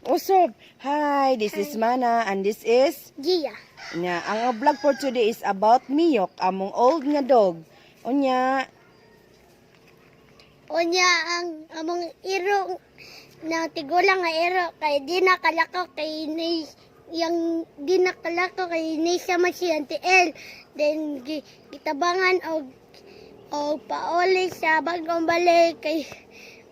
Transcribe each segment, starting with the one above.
What's up? Hi, this is Mana and this is Gia. Nya, ang vlog for today is about Miyok, among old nga dog. Unya, Unya ang among iro na tigulang nga iro kay di nakalakaw kay ni yang di nakalakaw kay ni siya man si Auntie El. Then gitabangan og pauli sa bagong balik kay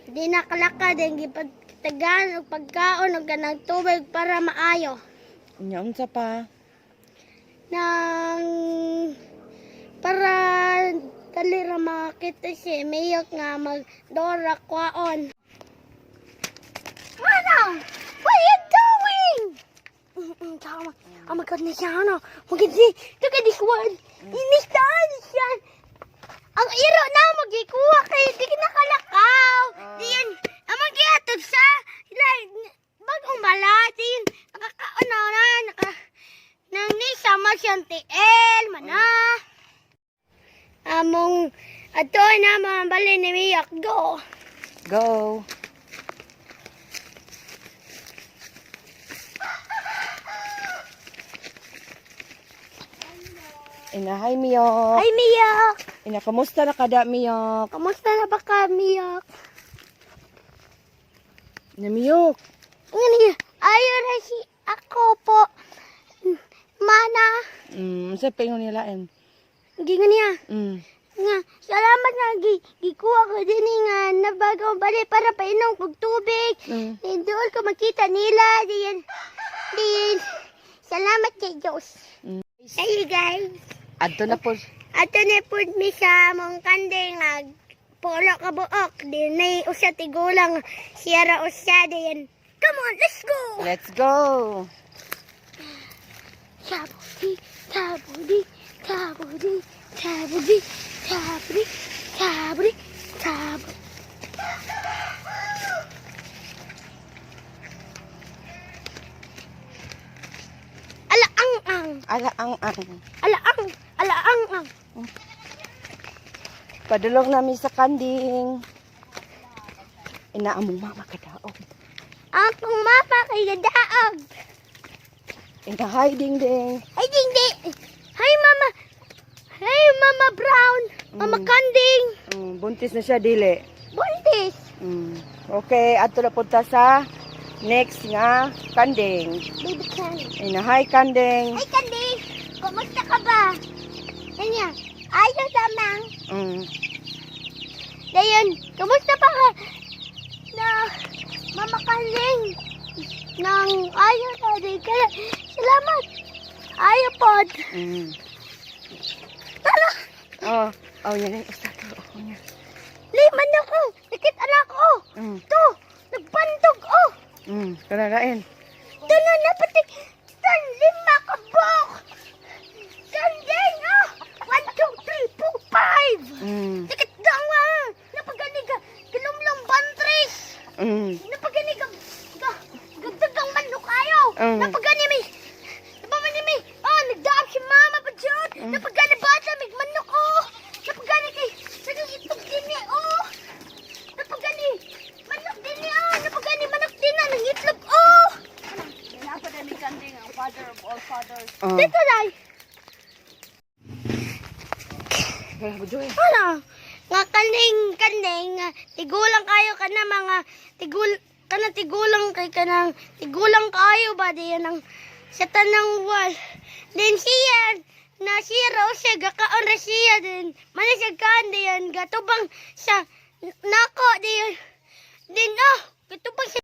di nakalaka then gipagtagan og pagkaon og ganang tubig para maayo. unya unsa pa? Nang para dali ra makita si Miyok nga magdora kwaon. Mana? What are you doing? Oh my God, Nishano. Look at this one. Nishan. Ang iro na magikuha kay di nakalakaw. Diyan, amang giatod sa bagong balat. Diyan, nakakaon na nang ni sama si Auntie El, mana. Among ato na mga bali ni Miyok, go. Go. Hi Miyok. Hi Miyok. Kamusta na kada Miyok? Kamusta na ba ka, Miyok? Na Miyok. Ngani, ayon na si ako po. Mana, Unsa pa ingon nila en? gingon niya. Nga, salamat nga gikuha ko din nga nabagaw bali para painom kog tubig. Doon ko makita nila diyan. Salamat kay Diyos. Hey guys. Adto na po. Ato na po mi sa mong kandeng nga polo ka buok. Dinay usa tigulang siya ra usa diyan. Come on, let's go. Let's go. Sabudi, sabudi, sabudi, sabudi, sabudi, sabudi, sabudi. Alaang-ang, Alaang-ang. alaang-ang. Padulong namin sa kanding. Inaamong mama kadaog. Ang kong mapa kay gadaag. Hi ding ding. Ay, hindi. Hi, Mama. Hey, Mama Brown. Mama Kanding. Buntis na siya dili. Buntis. Okay, ato na punta sa next nga kanding. Baby Kanding. Hi kanding. Hi, Kanding. Kumusta ka ba? Kanya, ayos lamang. Dayon, kumusta pa ka? Na, Mama Kanding. Nang ayaw tadi. Kaya, salamat. Ayaw pod. Tala. Oh, yan yung isa to. Liman ako. Dikit anak ko. To, nagbandog oh. Karagain. Tala na pati. Tan, 5 ka bok. Kanding oh. 1, 2, 3, 4, 5. Dikit daw ah. Napaganig ka. Kilumlong bantris. Napaganig ka. Gagdagang manok ayaw. Napagani mi. Napagani mi. Oh, nagdaam si mama pa dyan. Napagani bata, may manok oh. Napagani kay. Nag-iitog din niya oh. Napagani. Manok din niya oh. Napagani manok din na. Nang-itlog oh. Napagani Kanding ang father of all fathers. Dito day. Ano? Nga kanding. Tigulang kayo ka na mga tigulang kay kanang tigulang kayo ba diyan ang sa tanang wal. Then siya na siya raw siya gakaon ra siya din. Mali siya diyan gatubang sa nako diyan. Din gatubang siya